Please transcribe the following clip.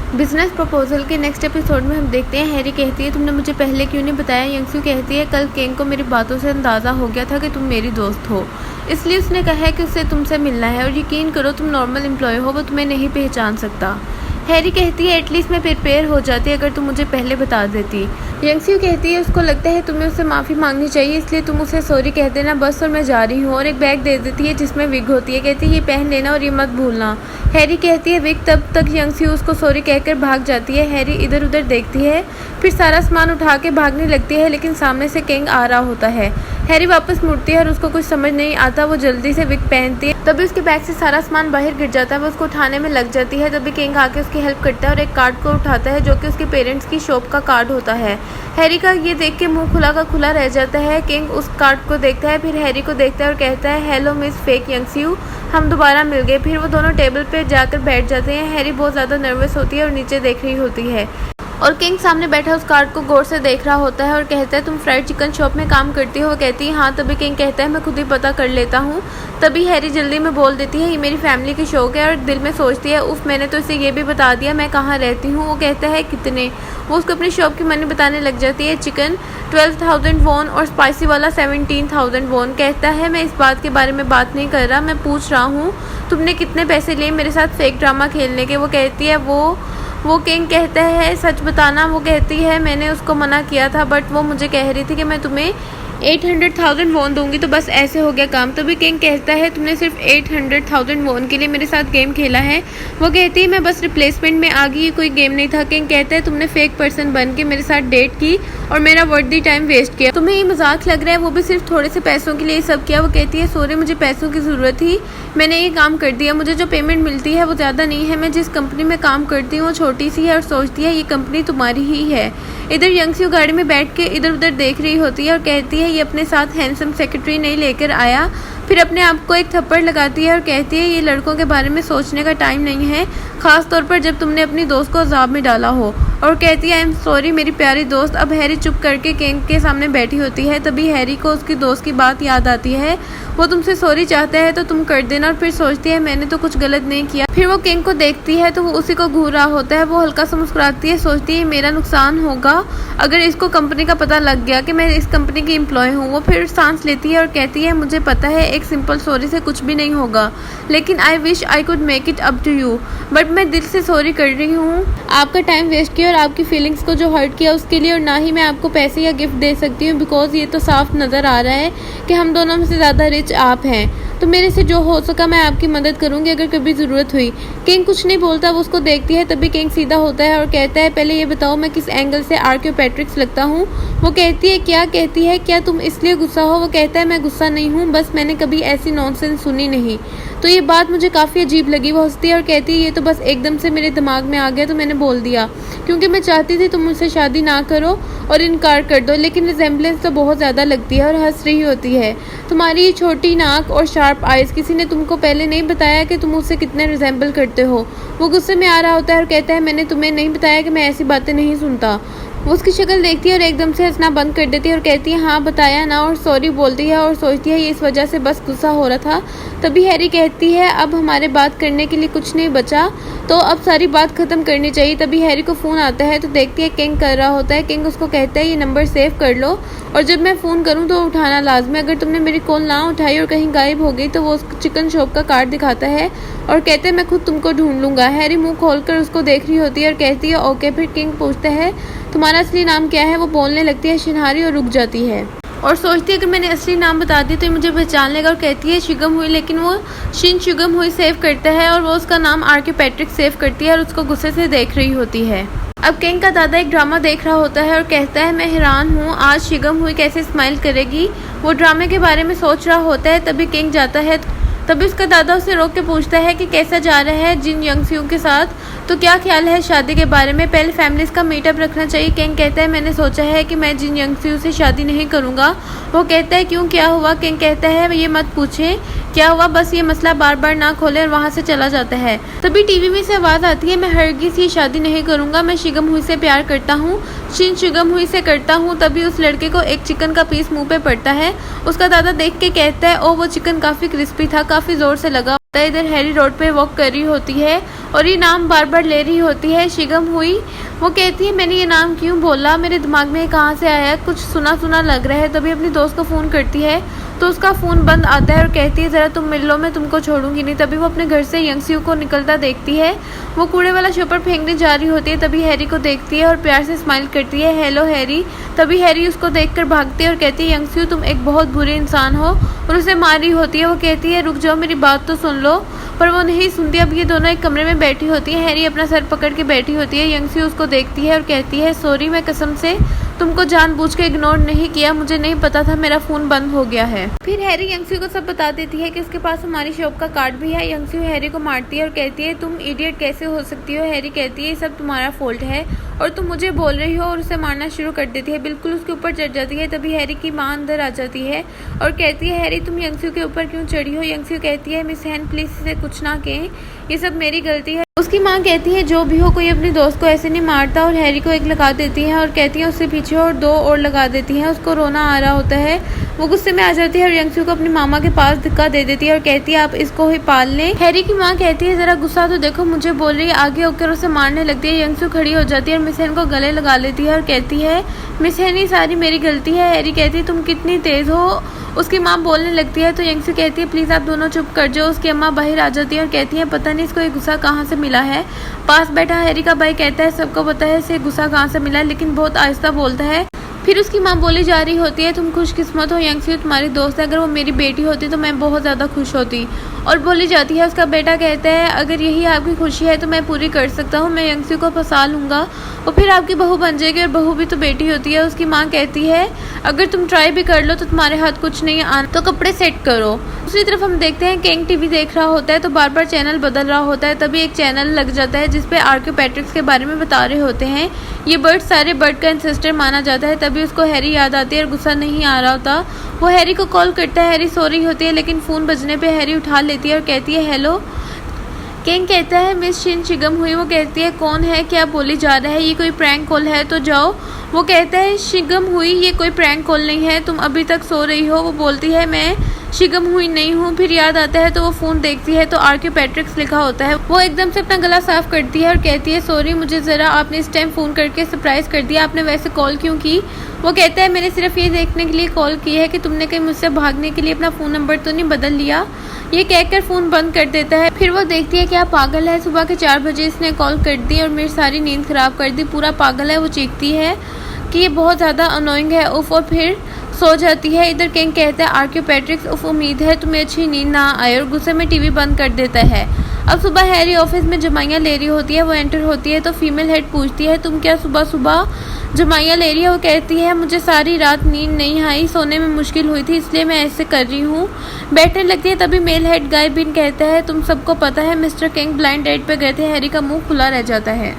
Business proposal के next episode में हम देखते हैं हैरी कहती है तुमने मुझे पहले क्यों नहीं बताया। यंगसू कहती है कल केंग को मेरी बातों से अंदाज़ा हो गया था कि तुम मेरी दोस्त हो, इसलिए उसने कहा है कि उससे तुमसे मिलना है और यकीन करो तुम नॉर्मल एम्प्लॉय हो, वो तुम्हें नहीं पहचान सकता। हैरी कहती है एटलीस्ट मैं प्रिपेयर हो जाती अगर तुम मुझे पहले बता देती। यंगसू कहती है उसको लगता है तुम्हें उससे माफ़ी मांगनी चाहिए, इसलिए तुम उसे सॉरी कह देना बस और मैं जा रही हूँ, और एक बैग दे देती है जिसमें विग होती है। कहती है ये पहन लेना और ये मत भूलना। हैरी कहती है विग, तब तक यंगसू उसको सॉरी कहकर भाग जाती है। हैरी इधर उधर देखती है, फिर सारा सामान उठा के भागने लगती है, लेकिन सामने से किंग आ रहा होता है। हैरी वापस मुड़ती है और उसको कुछ समझ नहीं आता, वो जल्दी से विग पहनती है। तभी उसके बैग से सारा सामान बाहर गिर जाता है, वो उसको उठाने में लग जाती है। तभी किंग आके उसकी हेल्प करता है और एक कार्ड को उठाता है जो कि उसके पेरेंट्स की शॉप का कार्ड होता है। हैरी का ये देख के मुंह खुला का खुला रह जाता है। किंग उस कार्ड को देखता है, फिर हैरी को देखता है और कहता है हेलो मिस फेक यंगसू, हम दोबारा मिल गए। फिर वो दोनों टेबल पे जाकर बैठ जाते हैं। हैरी बहुत ज़्यादा नर्वस होती है और नीचे देख रही होती है, और किंग सामने बैठा उस कार्ड को गौर से देख रहा होता है और कहता है तुम फ्राइड चिकन शॉप में काम करती हो। वो कहती है हाँ। तभी किंग कहता है मैं खुद ही पता कर लेता हूँ। तभी हैरी जल्दी में बोल देती है ये मेरी फैमिली की शौक है, और दिल में सोचती है उफ मैंने तो इसे ये भी बता दिया मैं कहाँ रहती हूँ। वो कहता है कितने। वो उसको अपनी शॉप की मनी बताने लग जाती है। चिकन 12,000 वॉन और स्पाइसी वाला 17,000 वॉन। कहता है मैं इस बात के बारे में बात नहीं कर रहा, मैं पूछ रहा हूँ तुमने कितने पैसे लिए मेरे साथ फेक ड्रामा खेलने के। वो कहती है वो किंग कहता है सच बताना। वो कहती है मैंने उसको मना किया था, बट वो मुझे कह रही थी कि मैं तुम्हें 800,000 वॉन दूंगी, तो बस ऐसे हो गया काम। तभी किंग कहता है तुमने सिर्फ 800,000 वॉन के लिए मेरे साथ गेम खेला है। वो कहती है मैं बस रिप्लेसमेंट में आ गई, ये कोई गेम नहीं था। किंग कहता है तुमने फेक पर्सन बन के मेरे साथ डेट की और मेरा वर्दी टाइम वेस्ट किया, तुम्हें ये मजाक लग रहा है, वो भी सिर्फ थोड़े से पैसों के लिए ये सब किया। वो कहती है सॉरी मुझे पैसों की ज़रूरत थी, मैंने ये काम कर दिया, मुझे जो पेमेंट मिलती है वो ज़्यादा नहीं है, मैं जिस कंपनी में काम करती हूँ वो छोटी सी है और सोचती है ये कंपनी तुम्हारी ही है। इधर यंगसू गाड़ी में बैठ के इधर उधर देख रही होती है और कहती है ये अपने साथ हैंडसम सेक्रेटरी नहीं लेकर आया। फिर अपने आप को एक थप्पड़ लगाती है और कहती है ये लड़कों के बारे में सोचने का टाइम नहीं है, खास तौर पर जब तुमने अपनी दोस्त को अजाब में डाला हो। और कहती है आई एम सॉरी मेरी प्यारी दोस्त। अब हैरी चुप करके किंग के सामने बैठी होती है। तभी हैरी को उसकी दोस्त की बात याद आती है, वो तुमसे सॉरी चाहता है तो तुम कर देना। और फिर सोचती है मैंने तो कुछ गलत नहीं किया। फिर वो किंग को देखती है तो वो उसी को घूर रहा होता है। वो हल्का सा मुस्कुराती है, सोचती है मेरा नुकसान होगा अगर इसको कंपनी का पता लग गया कि मैं इस कंपनी की एम्प्लॉय हूँ। वो फिर सांस लेती है और कहती है मुझे पता है एक सिंपल सॉरी से कुछ भी नहीं होगा, लेकिन I wish I could make it up to you, but मैं दिल से सॉरी कर रही हूँ आपका टाइम वेस्ट किया और आपकी फीलिंग्स को जो हर्ट किया उसके लिए, और ना ही मैं आपको पैसे या गिफ्ट दे सकती हूँ, बिकॉज ये तो साफ नज़र आ रहा है कि हम दोनों में से ज़्यादा रिच आप हैं। तो मेरे से जो हो सका मैं आपकी मदद करूंगी अगर कभी ज़रूरत हुई। किंग कुछ नहीं बोलता, वो उसको देखती है। तभी किंग सीधा होता है और कहता है पहले ये बताओ मैं किस एंगल से आर्कियोपेट्रिक्स लगता हूँ। वो कहती है क्या? कहती है क्या तुम इसलिए गुस्सा हो? वो कहता है मैं गुस्सा नहीं हूँ, बस मैंने कभी ऐसी नॉनसेंस सुनी नहीं। तो ये बात मुझे काफ़ी अजीब लगी। वो हंसती है और कहती है ये तो बस एकदम से मेरे दिमाग में आ गया तो मैंने बोल दिया, क्योंकि मैं चाहती थी तुम मुझसे शादी ना करो और इनकार कर दो, लेकिन रिजेम्बलेंस तो बहुत ज़्यादा लगती है। और हंस रही होती है। तुम्हारी ये छोटी नाक और शार्प आइज़, किसी ने तुमको पहले नहीं बताया कि तुम उससे कितने रिजेंबल करते हो? वो गुस्से में आ रहा होता है और कहता है मैंने तुम्हें नहीं बताया कि मैं ऐसी बातें नहीं सुनता। वो उसकी शक्ल देखती है और एकदम से हंसना बंद कर देती है और कहती है हाँ बताया ना, और सॉरी बोलती है और सोचती है ये इस वजह से बस गुस्सा हो रहा था। तभी हैरी कहती है अब हमारे बात करने के लिए कुछ नहीं बचा, तो अब सारी बात खत्म करनी चाहिए। तभी हैरी को फ़ोन आता है तो देखती है किंग कर रहा होता है। किंग उसको कहता है ये नंबर सेव कर लो और जब मैं फ़ोन करूँ तो उठाना लाजमी, अगर तुमने मेरी कॉल ना उठाई और कहीं गायब हो गई तो वो उस चिकन शॉप का कार्ड दिखाता है और कहते हैं मैं खुद तुमको ढूंढ लूँगा। हैरी मुंह खोलकर उसको देख रही होती है और कहती है ओके। फिर किंग पूछता है तुम्हारा असली नाम क्या है? वो बोलने लगती है शिनहारी और रुक जाती है और सोचती है अगर मैंने असली नाम बता दिया तो ये मुझे पहचान लेगा, और कहती है शिगम हुई, लेकिन वो शिन शिगम हुई सेव करता है और वो उसका नाम आर्कियोपेट्रिक्स सेव करती है और उसको गुस्से से देख रही होती है। अब किंग का दादा एक ड्रामा देख रहा होता है और कहता है मैं हैरान हूँ आज शिगम हुई कैसे स्माइल करेगी। वो ड्रामे के बारे में सोच रहा होता है। तभी किंग जाता है, तभी उसका दादा उसे रोक के पूछता है कि कैसा जा रहा है जिन यंगसू के साथ, तो क्या ख्याल है शादी के बारे में, पहले फैमिलीज का मीटअप रखना चाहिए। किंग कहता है मैंने सोचा है कि मैं जिन यंगसू से शादी नहीं करूँगा। वो कहता है क्यों, क्या हुआ? किंग कहता है ये मत पूछे क्या हुआ, बस ये मसला बार बार ना खोले, और वहाँ से चला जाता है। तभी टीवी में से आवाज़ आती है मैं हरगिज़ ये शादी नहीं करूँगा, मैं शिगम हुई से प्यार करता हूँ, शिन शिगम हुई से करता हूँ। तभी उस लड़के को एक चिकन का पीस मुँह पे पड़ता है। उसका दादा देख के कहता है ओ वो चिकन काफ़ी क्रिस्पी था, काफ़ी ज़ोर से लगा। इधर हैरी रोड पे वॉक कर रही होती है और ये नाम बार बार ले रही होती है, शिगम हुई। वो कहती है मैंने ये नाम क्यों बोला, मेरे दिमाग में कहाँ से आया, कुछ सुना सुना लग रहा है। तभी अपनी दोस्त को फ़ोन करती है तो उसका फ़ोन बंद आता है और कहती है ज़रा तुम मिल लो, मैं तुमको छोड़ूंगी नहीं। तभी वो अपने घर से यंगस्यू को निकलता देखती है, वो कूड़े वाला शॉपर फेंकने जा रही होती है। तभी हैरी को देखती है और प्यार से स्माइल करती है, हेलो हैरी। तभी हैरी उसको देखकर भागती है और कहती है यंगस्यू तुम एक बहुत बुरे इंसान हो, और उसे मार रही होती है। वो कहती है रुक जाओ मेरी बात तो सुन लो, पर वो नहीं सुनती। अब ये दोनों एक कमरे में बैठी होती है, हैरी अपना सर पकड़ के बैठी होती है। यंगस्यू उसको देखती है और कहती है सॉरी, मैं कसम से तुमको जानबूझ के इग्नोर नहीं किया, मुझे नहीं पता था मेरा फ़ोन बंद हो गया है। फिर हैरी यंगस्यू को सब बता देती है कि उसके पास हमारी शॉप का कार्ड भी है। यंगस्यू हैरी को मारती है और कहती है तुम इडियट कैसे हो सकती हो। हैरी कहती है ये सब तुम्हारा फॉल्ट है और तुम मुझे बोल रही हो, और उसे मारना शुरू कर देती है, बिल्कुल उसके ऊपर चढ़ जाती है। तभी हैरी की माँ अंदर आ जाती है और कहती है हैरी तुम यंगस्यू के ऊपर क्यों चढ़ी हो। यंगस्यू कहती है मिस हैन प्लीज इसे कुछ ना कहें, ये सब मेरी गलती है। उसकी माँ कहती है जो भी हो कोई अपनी दोस्त को ऐसे नहीं मारता, और हैरी को एक लगा देती है और कहती है उससे पीछे और दो और लगा देती है। उसको रोना आ रहा होता है, वो गुस्से में आ जाती है और यंगस्यू को अपनी मामा के पास धक्का दे देती है और कहती है आप इसको ही पाल लें। हैरी की माँ कहती है जरा गुस्सा तो देखो, मुझे बोल रही है, आगे होकर उसे मारने लगती है। यंगस्यू खड़ी हो जाती है और मिस हैन को गले लगा लेती है और कहती है मिस हैन ये सारी मेरी गलती है। हैरी कहती है तुम कितनी तेज हो। उसकी माँ बोलने लगती है तो यंगस्यू कहती है प्लीज़ आप दोनों चुप कर जाओ। उसकी अम्मा बाहर आ जाती है और कहती है पता नहीं इसको ये गुस्सा कहाँ से मिला है। पास बैठा हैरी का भाई कहता है सबको पता है इसे गुस्सा कहाँ से मिला है, लेकिन बहुत आहिस्ता बोलता है। फिर उसकी माँ बोली जा रही होती है तुम खुशकिस्मत हो यंगस्यू तुम्हारी दोस्त है, अगर वो मेरी बेटी होती तो मैं बहुत ज़्यादा खुश होती। और बोली जाती है उसका बेटा कहता है अगर यही आपकी खुशी है तो मैं पूरी कर सकता हूँ, मैं यंगस्यू को फंसा लूँगा और फिर आपकी बहू बन जाएगी, और बहू भी तो बेटी होती है। उसकी माँ कहती है अगर तुम ट्राई भी कर लो तो तुम्हारे हाथ कुछ नहीं आना, तो कपड़े सेट करो। दूसरी तरफ हम देखते हैं किंग टीवी देख रहा होता है तो बार बार चैनल बदल रहा होता है। तभी एक चैनल लग जाता है जिसपे आर्क्यू पैट्रिक्स के बारे में बता रहे होते हैं। ये बर्ड सारे बर्ड का एंसेस्टर माना जाता है। तभी उसको हैरी याद आती है और गुस्सा नहीं आ रहा होता। वो हैरी को कॉल करता है, हैरी सो रही होती है लेकिन फ़ोन बजने पे हैरी उठा लेती है और कहती है हेलो। किंग कहता है मिस शिन शिगम हुई। वो कहती है कौन है, क्या बोली जा रहा है, ये कोई प्रैंक कॉल है तो जाओ। वो कहता है शिगम हुई ये कोई प्रैंक कॉल नहीं है, तुम अभी तक सो रही हो। वो बोलती है मैं शिगम हुई नहीं हूँ। फिर याद आता है तो वो फ़ोन देखती है तो आर्क्यू पैट्रिक्स लिखा होता है। वो एकदम से अपना गला साफ करती है और कहती है सॉरी मुझे ज़रा आपने इस टाइम फ़ोन करके सरप्राइज़ कर दिया, आपने वैसे कॉल क्यों की। वो कहता है मैंने सिर्फ ये देखने के लिए कॉल की है कि तुमने कहीं मुझसे भागने के लिए अपना फ़ोन नंबर तो नहीं बदल लिया। ये कहकर फ़ोन बंद कर देता है। फिर वो देखती है कि आप पागल है, सुबह के 4 बजे इसने कॉल कर दी और मेरी सारी नींद ख़राब कर दी, पूरा पागल है। वो चीखती है कि ये बहुत ज़्यादा अनोइंग है उफ, और फिर सो जाती है। इधर किंग कहता है आर्क्यू पैट्रिक्स उफ उम्मीद है तुम्हें अच्छी नींद ना आए, और गुस्से में टीवी बंद कर देता है। अब सुबह हैरी ऑफिस में जमाइयाँ ले रही होती है। वो एंटर होती है तो फीमेल हेड पूछती है तुम क्या सुबह सुबह जमाइयाँ ले रही है। वो कहती है मुझे सारी रात नींद नहीं आई, सोने में मुश्किल हुई थी इसलिए मैं ऐसे कर रही हूँ। बैठने लगती है तभी मेल हेड गायबिन कहता है तुम सबको पता है मिस्टर किंग ब्लाइंड डेट पे गए थे। हैरी का मुंह खुला रह जाता है।